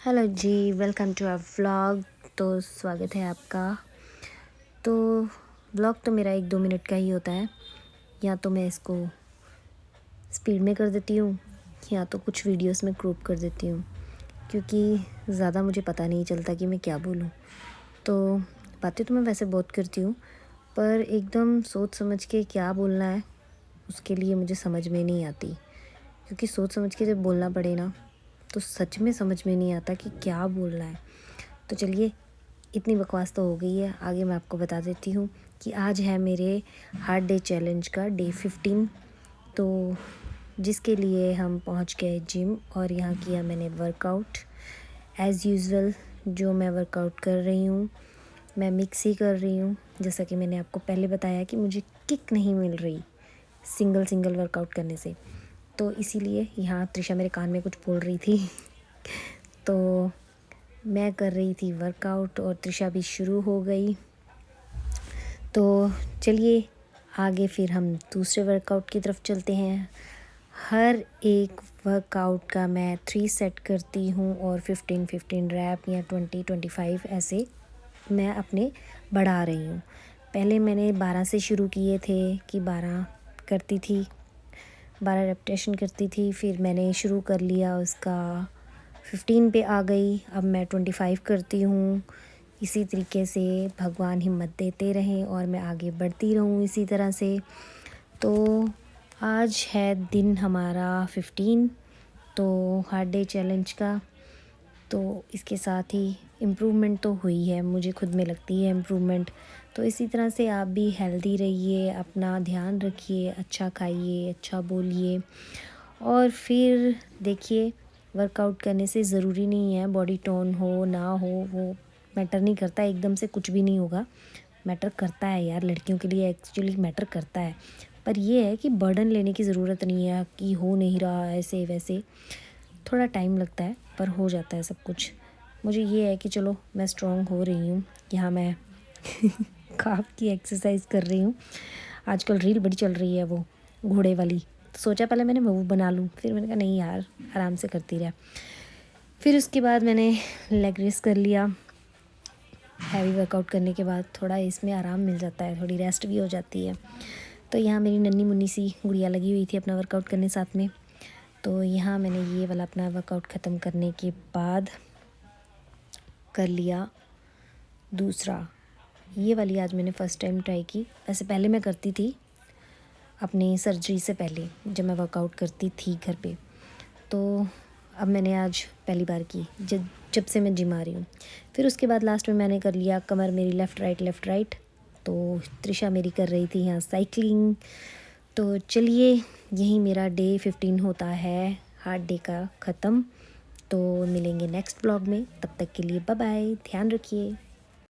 Hello जी, welcome to our vlog. तो स्वागत है आपका। तो व्लॉग तो मेरा 1-2 मिनट का ही होता है। या तो मैं इसको स्पीड में कर देती हूँ या तो कुछ वीडियोस में क्रॉप कर देती हूँ, क्योंकि ज़्यादा मुझे पता नहीं चलता कि मैं क्या बोलूँ। तो बातें तो मैं वैसे बहुत करती हूँ, पर एकदम सोच समझ के क्या बोलना है उसके लिए मुझे समझ में नहीं आती, क्योंकि सोच समझ के जब बोलना पड़े ना तो सच में समझ में नहीं आता कि क्या बोलना है। तो चलिए, इतनी बकवास तो हो गई है, आगे मैं आपको बता देती हूँ कि आज है मेरे हार्ट डे चैलेंज का डे 15। तो जिसके लिए हम पहुँच गए जिम और यहाँ किया मैंने वर्कआउट एज़ यूजुअल। जो मैं वर्कआउट कर रही हूँ मैं मिक्स ही कर रही हूँ, जैसा कि मैंने आपको पहले बताया कि मुझे किक नहीं मिल रही सिंगल वर्कआउट करने से। तो इसीलिए यहाँ त्रिशा मेरे कान में कुछ बोल रही थी तो मैं कर रही थी वर्कआउट और त्रिशा भी शुरू हो गई। तो चलिए आगे फिर हम दूसरे वर्कआउट की तरफ चलते हैं। हर एक वर्कआउट का मैं 3 सेट करती हूँ और 15-15 रैप या 20-25 ऐसे मैं अपने बढ़ा रही हूँ। पहले मैंने 12 से शुरू किए थे कि 12 करती थी, 12 रेपिटेशन करती थी। फिर मैंने शुरू कर लिया उसका 15 पे आ गई, अब मैं 25 करती हूँ। इसी तरीके से भगवान हिम्मत देते रहें और मैं आगे बढ़ती रहूँ इसी तरह से। तो आज है दिन हमारा 15, तो हार्ट डे चैलेंज का। तो इसके साथ ही इम्प्रूवमेंट तो हुई है, मुझे खुद में लगती है इम्प्रूवमेंट। तो इसी तरह से आप भी हेल्दी रहिए, अपना ध्यान रखिए, अच्छा खाइए, अच्छा बोलिए। और फिर देखिए, वर्कआउट करने से ज़रूरी नहीं है बॉडी टोन हो ना हो, वो मैटर नहीं करता। एकदम से कुछ भी नहीं होगा, मैटर करता है यार, लड़कियों के लिए एक्चुअली मैटर करता है। पर ये है कि बर्डन लेने की ज़रूरत नहीं है कि हो नहीं रहा ऐसे वैसे, थोड़ा टाइम लगता है पर हो जाता है सब कुछ। मुझे ये है कि चलो मैं स्ट्रॉन्ग हो रही हूँ। यहाँ मैं काफ की एक्सरसाइज कर रही हूँ। आजकल रील बड़ी चल रही है वो घोड़े वाली, सोचा पहले मैंने वो बना लूँ, फिर मैंने कहा नहीं यार, आराम से करती रह। फिर उसके बाद मैंने लेग रेस कर लिया। हैवी वर्कआउट करने के बाद थोड़ा इसमें आराम मिल जाता है, थोड़ी रेस्ट भी हो जाती है। तो यहाँ मेरी नन्ही मुन्नी सी गुड़िया लगी हुई थी अपना वर्कआउट करने साथ में। तो यहाँ मैंने ये वाला अपना वर्कआउट ख़त्म करने के बाद कर लिया दूसरा। ये वाली आज मैंने फ़र्स्ट टाइम ट्राई की। वैसे पहले मैं करती थी अपनी सर्जरी से पहले, जब मैं वर्कआउट करती थी घर पे। तो अब मैंने आज पहली बार की जब से मैं जिम आ रही हूँ। फिर उसके बाद लास्ट में मैंने कर लिया कमर मेरी लेफ़्ट राइट। तो त्रिशा मेरी कर रही थी यहाँ साइकिलिंग। तो चलिए, यही मेरा डे 15 होता है हार्ट डे का ख़त्म। तो मिलेंगे नेक्स्ट ब्लॉग में, तब तक के लिए बाय बाय, ध्यान रखिए।